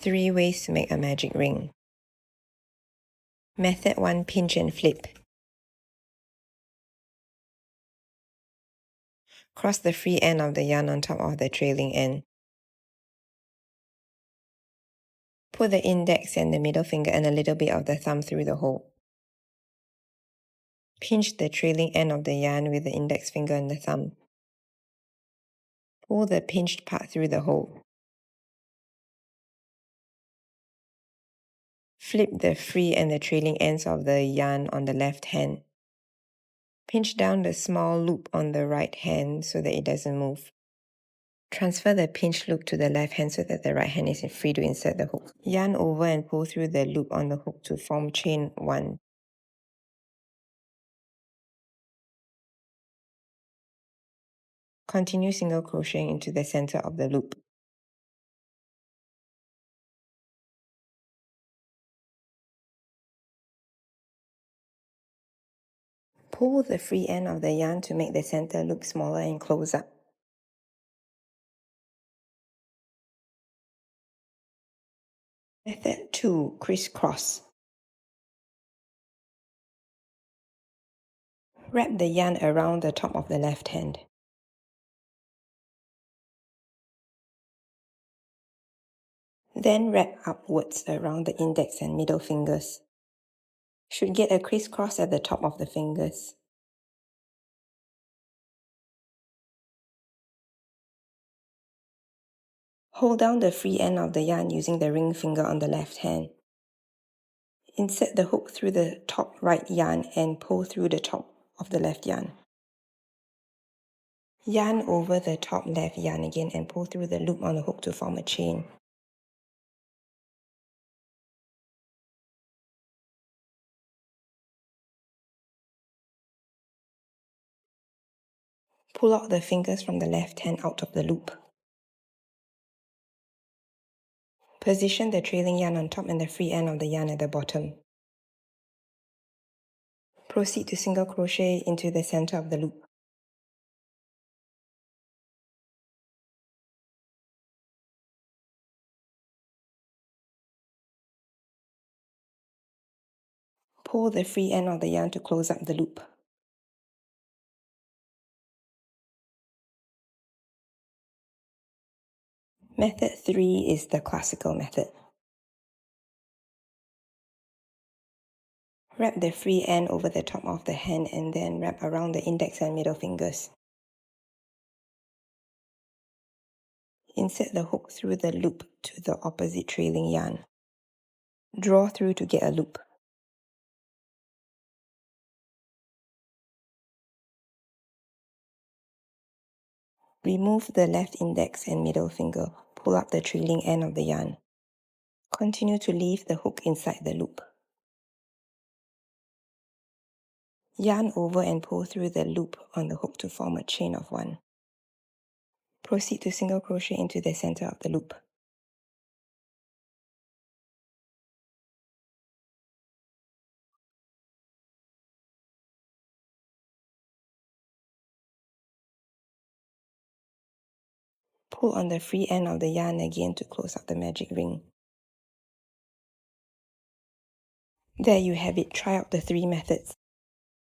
3 ways to make a magic ring. Method 1. Pinch and flip. Cross the free end of the yarn on top of the trailing end. Put the index and the middle finger and a little bit of the thumb through the hole. Pinch the trailing end of the yarn with the index finger and the thumb. Pull the pinched part through the hole. Flip the free and the trailing ends of the yarn on the left hand. Pinch down the small loop on the right hand so that it doesn't move. Transfer the pinched loop to the left hand so that the right hand is free to insert the hook. Yarn over and pull through the loop on the hook to form chain 1. Continue single crocheting into the center of the loop. Pull the free end of the yarn to make the center look smaller and close up. Method 2. Criss Cross. Wrap the yarn around the top of the left hand. Then wrap upwards around the index and middle fingers. Should get a crisscross at the top of the fingers. Hold down the free end of the yarn using the ring finger on the left hand. Insert the hook through the top right yarn and pull through the top of the left yarn. Yarn over the top left yarn again and pull through the loop on the hook to form a chain. Pull out the fingers from the left hand out of the loop. Position the trailing yarn on top and the free end of the yarn at the bottom. Proceed to single crochet into the center of the loop. Pull the free end of the yarn to close up the loop. Method 3 is the classical method. Wrap the free end over the top of the hand and then wrap around the index and middle fingers. Insert the hook through the loop to the opposite trailing yarn. Draw through to get a loop. Remove the left index and middle finger. Pull up the trailing end of the yarn. Continue to leave the hook inside the loop. Yarn over and pull through the loop on the hook to form a chain of 1. Proceed to single crochet into the center of the loop. Pull on the free end of the yarn again to close up the magic ring. There you have it. Try out the 3 methods.